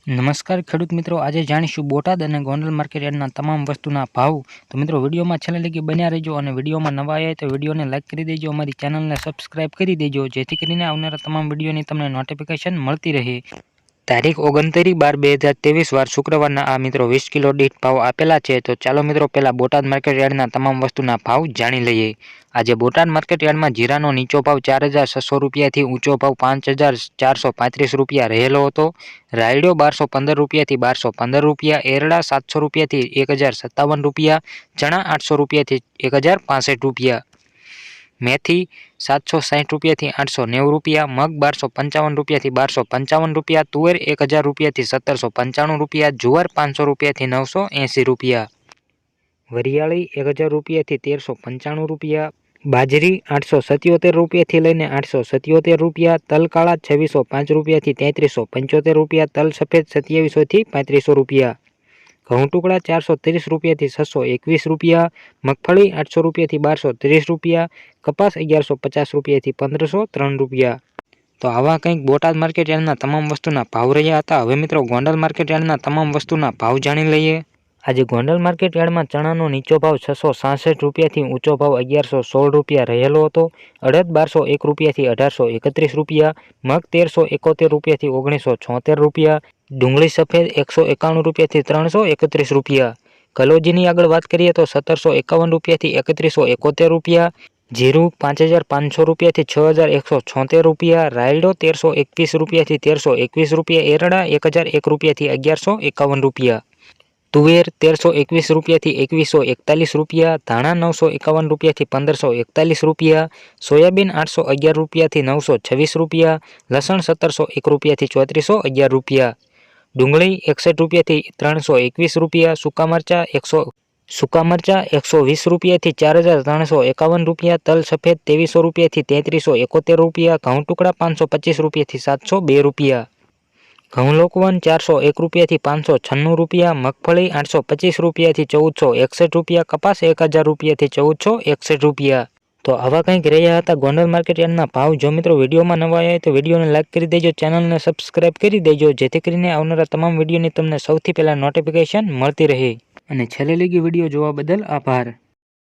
નમસ્કાર ખેડૂત મિત્રો, આજે જાણીશું બોટાદ અને ગોંડલ માર્કેટ યાર્ડના તમામ વસ્તુના ભાવ। તો મિત્રો વિડીયોમાં છેલ્લે લગી બન્યા રહેજો અને વિડીયોમાં નવા આવ્યા તો વિડીયોને લાઇક કરી દેજો, અમારી ચેનલને સબસ્ક્રાઇબ કરી દેજો, જેથી કરીને આવનારા તમામ વિડીયોની તમને નોટિફિકેશન મળતી રહે। તારીખ 29/12/2023 વાર શુક્રવારના આ મિત્રો 20 કિલો દીઠ ભાવ આપેલા છે। તો ચાલો મિત્રો પહેલા બોટાદ માર્કેટ યાર્ડના તમામ વસ્તુના ભાવ જાણી લઈએ। આજે બોટાદ માર્કેટ યાર્ડમાં જીરાનો નીચો ભાવ 4600 રૂપિયાથી ઊંચો ભાવ 5435 રૂપિયા રહેલો હતો। રાયડો 1215 રૂપિયાથી 1215 રૂપિયા, એરડા 700 રૂપિયાથી 1057 રૂપિયા, ચણા 800 રૂપિયાથી 1065 રૂપિયા, મેથી 760 રૂપિયાથી 890 રૂપિયા, મગ 1255 રૂપિયાથી 1255 રૂપિયા, તુવેર 1000 રૂપિયાથી 1795 રૂપિયા, જુવાર 500 રૂપિયાથી 980 રૂપિયા, વરિયાળી 1000 રૂપિયાથી 1395 રૂપિયા, બાજરી 877 રૂપિયાથી લઈને 877 રૂપિયા, તલ કાળા 2605 રૂપિયાથી 3375 રૂપિયા, તલ સફેદ 2700 થી 3500 રૂપિયા, ઘઉં ટુકડા 430 રૂપિયાથી 621 રૂપિયા, મગફળી 800 રૂપિયાથી 1230 રૂપિયા, કપાસ 1150 રૂપિયાથી 1503 રૂપિયા। તો આવા કંઈક બોટાદ માર્કેટ યાર્ડના તમામ વસ્તુના ભાવ રહ્યા હતા। હવે મિત્રો ગોંડલ માર્કેટ યાર્ડના તમામ વસ્તુના ભાવ જાણી લઈએ। આજે ગોંડલ માર્કેટ યાર્ડમાં ચણાનો નીચો ભાવ 666 રૂપિયાથી ઊંચો ભાવ 1116 રૂપિયા રહેલો હતો। અડદ 1201 રૂપિયાથી 1831 રૂપિયા, મગ 1371 રૂપિયાથી 1976 રૂપિયા, ડુંગળી સફેદ 191 રૂપિયાથી 331 રૂપિયા, કલોજીની આગળ વાત કરીએ તો 1751 રૂપિયાથી 3171 રૂપિયા, જીરું 5500 રૂપિયાથી 6176 રૂપિયા, રાયડો 1321 રૂપિયાથી 1321 રૂપિયા, એરડા 1001 રૂપિયાથી 1151 રૂપિયા, તુવેર 1321 રૂપિયાથી 2141 રૂપિયા, ધાણા 951 રૂપિયાથી 1541 રૂપિયા, સોયાબીન 811 રૂપિયાથી 926 રૂપિયા, લસણ 1701 રૂપિયાથી 3411 રૂપિયા, ડુંગળી 61 રૂપિયાથી 321 રૂપિયા, સૂકા મરચા 120 રૂપિયાથી 4351 રૂપિયા, તલ સફેદ 2300 રૂપિયાથી 3371 રૂપિયા, ઘઉં ટુકડા 525 રૂપિયાથી 702 રૂપિયા, ઘઉં લોકવન 401 રૂપિયાથી 596 રૂપિયા, મગફળી 825 રૂપિયાથી 1461 રૂપિયા, કપાસ 1000 રૂપિયાથી 1461 રૂપિયા। તો આવા કંઈક રહ્યા હતા ગોંડલ માર્કેટ યાર્ડના ભાવ। જો મિત્રો વિડીયોમાં નવા આવ્યા તો વિડીયોને લાઇક કરી દેજો, ચેનલને સબસ્ક્રાઇબ કરી દેજો, જેથી કરીને આવનારા તમામ વિડીયોની તમને સૌથી પહેલા નોટિફિકેશન મળતી રહે। અને છેલ્લે લગી વિડીયો જોવા બદલ આભાર।